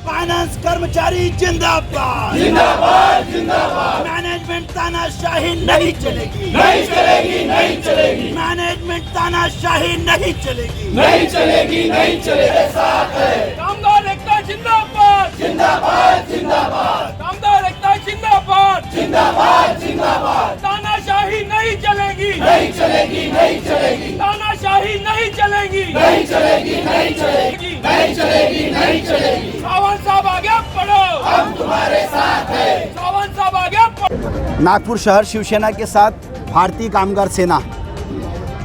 Finance कर्मचारी जिंदाबाद जिंदाबाद जिंदाबाद। मैनेजमेंट तानाशाही नहीं चलेगी, नहीं चलेगी, नहीं चलेगी, मैनेजमेंट तानाशाही नहीं चलेगी, नहीं चलेगी, नहीं चलेगी। साथ है कामगार एकता जिंदाबाद, जिंदाबाद जिंदाबाद, कामगार एकता जिंदाबाद, जिंदाबाद जिंदाबाद। तानाशाही नहीं चलेगी, नहीं चलेगी, नहीं चलेगी, तानाशाही नहीं चलेगी, नहीं चलेगी, नहीं चलेगी, नहीं चलेगी, नहीं चलेगी। सावंत साहब आगे बढ़ो, हम तुम्हारे साथ हैं। सावंत साहब आगे बढ़ो। नागपुर शहर शिवसेना के साथ भारतीय कामगार सेना,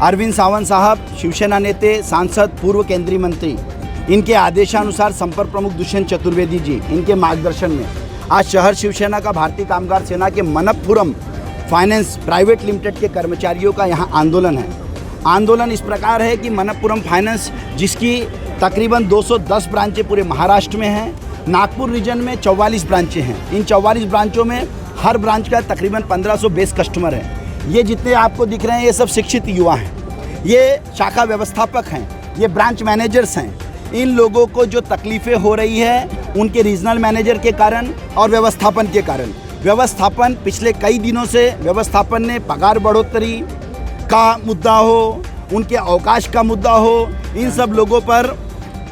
अरविंद सावंत साहब शिवसेना नेते, सांसद, पूर्व केंद्रीय मंत्री, इनके आदेशानुसार संपर्क प्रमुख दुष्यंत चतुर्वेदी जी, इनके मार्गदर्शन में आज शहर शिवसेना का भारतीय कामगार सेना के मनप्पुरम फाइनेंस प्राइवेट लिमिटेड के कर्मचारियों का यहाँ आंदोलन है। आंदोलन इस प्रकार है कि मनप्पुरम फाइनेंस, जिसकी तकरीबन 210 ब्रांचें पूरे महाराष्ट्र में हैं, नागपुर रीजन में 44 ब्रांचें हैं। इन 44 ब्रांचों में हर ब्रांच का तकरीबन 1500 बेस कस्टमर हैं। ये जितने आपको दिख रहे हैं ये सब शिक्षित युवा हैं, ये शाखा व्यवस्थापक हैं, ये ब्रांच मैनेजर्स हैं। इन लोगों को जो तकलीफ़ें हो रही है उनके रीजनल मैनेजर के कारण और व्यवस्थापन के कारण। व्यवस्थापन पिछले कई दिनों से व्यवस्थापन ने पगार बढ़ोतरी का मुद्दा हो, उनके अवकाश का मुद्दा हो, इन सब लोगों पर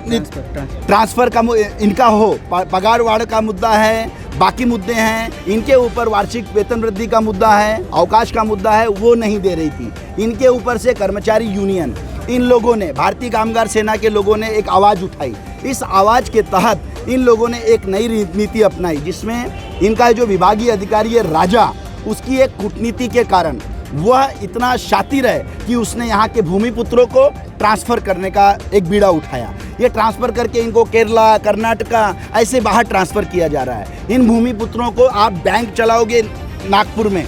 ट्रांसफ़र का इनका हो, पगार वाढ़ का मुद्दा है, बाकी मुद्दे हैं, इनके ऊपर वार्षिक वेतन वृद्धि का मुद्दा है, अवकाश का मुद्दा है, वो नहीं दे रही थी। इनके ऊपर से कर्मचारी यूनियन, इन लोगों ने, भारतीय कामगार सेना के लोगों ने एक आवाज़ उठाई। इस आवाज़ के तहत इन लोगों ने एक नई नीति अपनाई, जिसमें इनका जो विभागीय अधिकारी है राजा, उसकी एक कूटनीति के कारण वह इतना शातिर है कि उसने यहाँ के भूमिपुत्रों को ट्रांसफ़र करने का एक बीड़ा उठाया। ये ट्रांसफ़र करके इनको केरला, कर्नाटका ऐसे बाहर ट्रांसफ़र किया जा रहा है। इन भूमिपुत्रों को आप बैंक चलाओगे नागपुर में,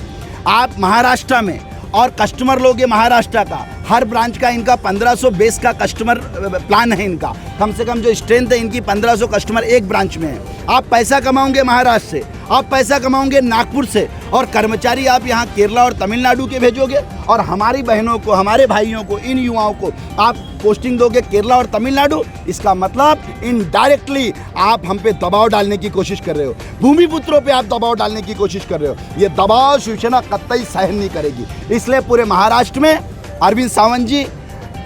आप महाराष्ट्र में, और कस्टमर लोगे महाराष्ट्र का, हर ब्रांच का इनका 1500 बेस का कस्टमर प्लान है। इनका कम से कम जो स्ट्रेंथ है इनकी 1500 कस्टमर एक ब्रांच में है। आप पैसा कमाओगे महाराष्ट्र से, आप पैसा कमाओगे नागपुर से, और कर्मचारी आप यहाँ केरला और तमिलनाडु के भेजोगे, और हमारी बहनों को, हमारे भाइयों को, इन युवाओं को आप पोस्टिंग दोगे केरला और तमिलनाडु। इसका मतलब इनडायरेक्टली आप हम पे दबाव डालने की कोशिश कर रहे हो, भूमिपुत्रों पे आप दबाव डालने की कोशिश कर रहे हो। ये दबाव शिवसेना कतई सहन नहीं करेगी। इसलिए पूरे महाराष्ट्र में अरविंद सावंत जी,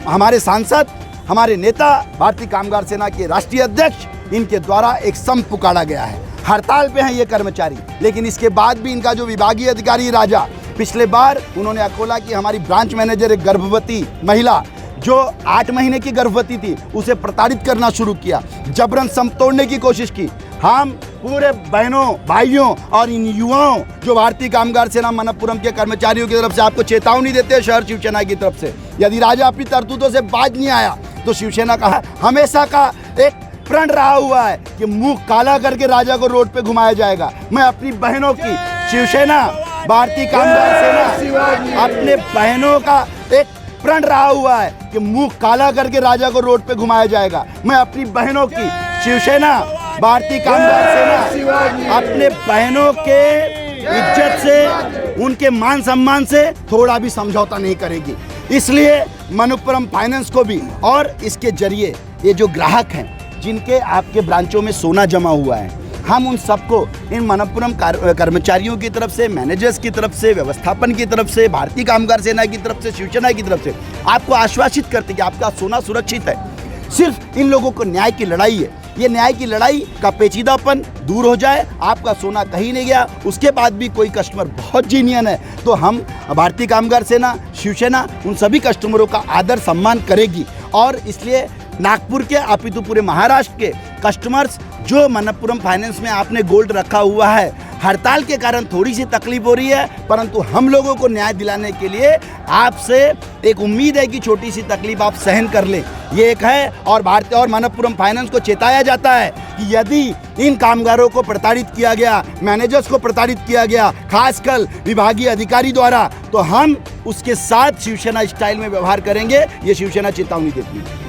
हमारे सांसद, हमारे नेता, भारतीय कामगार सेना के राष्ट्रीय अध्यक्ष, इनके द्वारा एक संप पुकारा गया है। हड़ताल पे हैं ये कर्मचारी, लेकिन इसके बाद भी इनका जो विभागीय अधिकारी राजा, पिछले बार उन्होंने अकोला की हमारी ब्रांच मैनेजर, एक गर्भवती महिला जो 8 महीने की गर्भवती थी, उसे प्रताड़ित करना शुरू किया, जबरन संप तोड़ने की कोशिश की। हम पूरे बहनों, भाइयों और इन युवाओं, जो भारतीय कामगार सेना मनप्पुरम के कर्मचारियों की तरफ से आपको चेतावनी देते हैं शहर शिवसेना की तरफ से, यदि राजा अपनी तरतूतों से बाज नहीं आया तो शिवसेना का हमेशा का एक प्रण रहा हुआ है कि मुंह काला करके राजा को रोड पे घुमाया जाएगा। मैं अपनी बहनों की, शिवसेना, भारतीय कामगार सेना, अपने बहनों का एक प्रण रहा हुआ है कि मुंह काला करके राजा को रोड पे घुमाया जाएगा। मैं अपनी बहनों की, शिवसेना, भारतीय कामगार सेना, अपने बहनों के इज्जत से, उनके मान सम्मान से थोड़ा भी समझौता नहीं करेगी। इसलिए मनप्पुरम फाइनेंस को भी, और इसके जरिए ये जो ग्राहक हैं जिनके आपके ब्रांचों में सोना जमा हुआ है, हम उन सबको, इन मनप्पुरम कर्मचारियों की तरफ से, मैनेजर्स की तरफ से, व्यवस्थापन की तरफ से, भारतीय कामगार सेना की तरफ से, शिवसेना की तरफ से आपको आश्वासित करते कि आपका सोना सुरक्षित है। सिर्फ इन लोगों को न्याय की लड़ाई है। ये न्याय की लड़ाई का पेचीदापन दूर हो जाए, आपका सोना कहीं नहीं गया, उसके बाद भी कोई कस्टमर बहुत जीनियन है तो हम भारतीय कामगार सेना, शिवसेना उन सभी कस्टमरों का आदर सम्मान करेगी। और इसलिए नागपुर के, अपितु पूरे महाराष्ट्र के कस्टमर्स जो मनप्पुरम फाइनेंस में आपने गोल्ड रखा हुआ है, हड़ताल के कारण थोड़ी सी तकलीफ हो रही है, परंतु हम लोगों को न्याय दिलाने के लिए आपसे एक उम्मीद है कि छोटी सी तकलीफ आप सहन कर लें, ये एक है। और भारतीय और मनप्पुरम फाइनेंस को चेताया जाता है कि यदि इन कामगारों को प्रताड़ित किया गया, मैनेजर्स को प्रताड़ित किया गया, खासकर विभागीय अधिकारी द्वारा, तो हम उसके साथ शिवसेना स्टाइल में व्यवहार करेंगे। ये शिवसेना चेतावनी देती है।